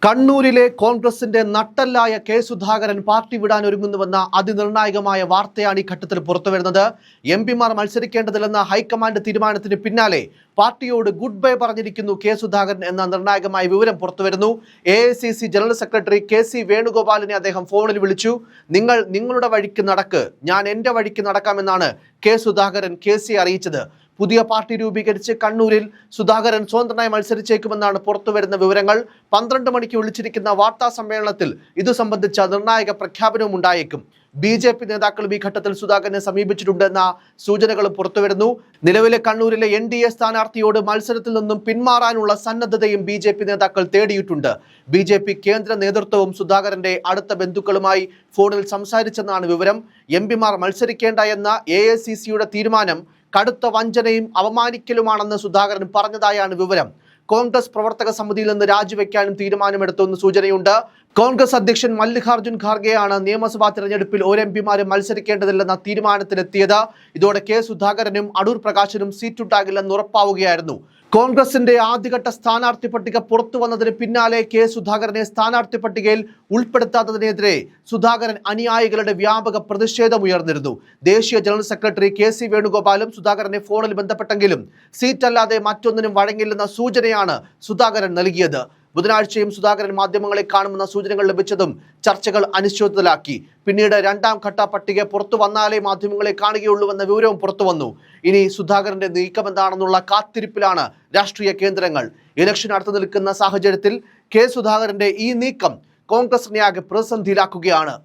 കണ്ണൂരിലെ കോൺഗ്രസിന്റെ നട്ടല്ലായ K Sudhakaran party വിടാൻ ഒരുങ്ങുന്നുവെന്ന അതിനിർണായകമായ വാർത്തയാണ് ഈ ഘട്ടത്തിൽ പുറത്തുവരുന്നത്. എംപിമാർ മത്സരിക്കേണ്ടതില്ലെന്ന ഹൈക്കമാൻഡ് തീരുമാനത്തിന് പിന്നാലെ പാർട്ടിയോട് ഗുഡ് ബൈ പറഞ്ഞിരിക്കുന്നു കെ സുധാകരൻ എന്ന നിർണായകമായ വിവരം പുറത്തുവരുന്നു. AICC ജനറൽ സെക്രട്ടറി KC വേണുഗോപാലിനെ അദ്ദേഹം ഫോണിൽ വിളിച്ചു. നിങ്ങൾ നിങ്ങളുടെ വഴിക്ക് നടക്ക്, ഞാൻ എൻ്റെ വഴിക്ക് നടക്കാമെന്നാണ് കെ സുധാകരൻ KC അറിയിച്ചത്. പുതിയ പാർട്ടി രൂപീകരിച്ച് കണ്ണൂരിൽ സുധാകരൻ സ്വതന്ത്രനായി മത്സരിച്ചേക്കുമെന്നാണ് പുറത്തുവരുന്ന വിവരങ്ങൾ. 12 മണിക്ക് വിളിച്ചിരിക്കുന്ന വാർത്താ സമ്മേളനത്തിൽ ഇതു സംബന്ധിച്ച നിർണായക പ്രഖ്യാപനവും ഉണ്ടായേക്കും. BJP നേതാക്കളും ഈ ഘട്ടത്തിൽ സുധാകരനെ സമീപിച്ചിട്ടുണ്ടെന്ന സൂചനകളും പുറത്തുവരുന്നു. നിലവിലെ കണ്ണൂരിലെ NDA സ്ഥാനാർത്ഥിയോട് മത്സരത്തിൽ നിന്നും പിന്മാറാനുള്ള സന്നദ്ധതയും BJP നേതാക്കൾ തേടിയിട്ടുണ്ട്. BJP കേന്ദ്ര നേതൃത്വവും സുധാകരന്റെ അടുത്ത ബന്ധുക്കളുമായി ഫോണിൽ സംസാരിച്ചെന്നാണ് വിവരം. MPമാർ മത്സരിക്കേണ്ട എന്ന AICCയുടെ തീരുമാനം കടുത്ത വഞ്ചനയും അവമാനിക്കലുമാണെന്ന് സുധാകരൻ പറഞ്ഞതായാണ് വിവരം. കോൺഗ്രസ് പ്രവർത്തക സമിതിയിൽ നിന്ന് രാജിവെക്കാനും തീരുമാനമെടുത്തെന്ന് സൂചനയുണ്ട്. കോൺഗ്രസ് അധ്യക്ഷൻ മല്ലികാർജുൻ ഖാർഗെയാണ് നിയമസഭാ തെരഞ്ഞെടുപ്പിൽ ഒരു MPമാരും മത്സരിക്കേണ്ടതില്ലെന്ന തീരുമാനത്തിലെത്തിയത്. ഇതോടെ കെ സുധാകരനും അടൂർ പ്രകാശിനും സീറ്റുണ്ടാകില്ലെന്ന് ഉറപ്പാവുകയായിരുന്നു. കോൺഗ്രസിന്റെ ആദ്യഘട്ട സ്ഥാനാർത്ഥി പട്ടിക പുറത്തു വന്നതിന് പിന്നാലെ കെ സുധാകരനെ സ്ഥാനാർത്ഥി പട്ടികയിൽ ഉൾപ്പെടുത്താത്തതിനെതിരെ സുധാകരൻ അനുയായികളുടെ വ്യാപക പ്രതിഷേധമുയർന്നിരുന്നു. ദേശീയ ജനറൽ സെക്രട്ടറി KC വേണുഗോപാലും സുധാകരനെ ഫോണിൽ ബന്ധപ്പെട്ടെങ്കിലും സീറ്റല്ലാതെ മറ്റൊന്നിനും വഴങ്ങില്ലെന്ന സൂചനയാണ് സുധാകരൻ നൽകിയത്. ബുധനാഴ്ചയും സുധാകരൻ മാധ്യമങ്ങളെ കാണുമെന്ന സൂചനകൾ ലഭിച്ചതും ചർച്ചകൾ അനിശ്ചിതത്തിലാക്കി. പിന്നീട് രണ്ടാം ഘട്ട പട്ടിക പുറത്തു വന്നാലേ മാധ്യമങ്ങളെ കാണുകയുള്ളൂവെന്ന വിവരവും പുറത്തു വന്നു. ഇനി സുധാകരന്റെ നീക്കം എന്താണെന്നുള്ള കാത്തിരിപ്പിലാണ് രാഷ്ട്രീയ കേന്ദ്രങ്ങൾ. ഇലക്ഷൻ അടുത്തു നിൽക്കുന്ന സാഹചര്യത്തിൽ കെ സുധാകരന്റെ ഈ നീക്കം കോൺഗ്രസിനെ ആകെ പ്രതിസന്ധിയിലാക്കുകയാണ്.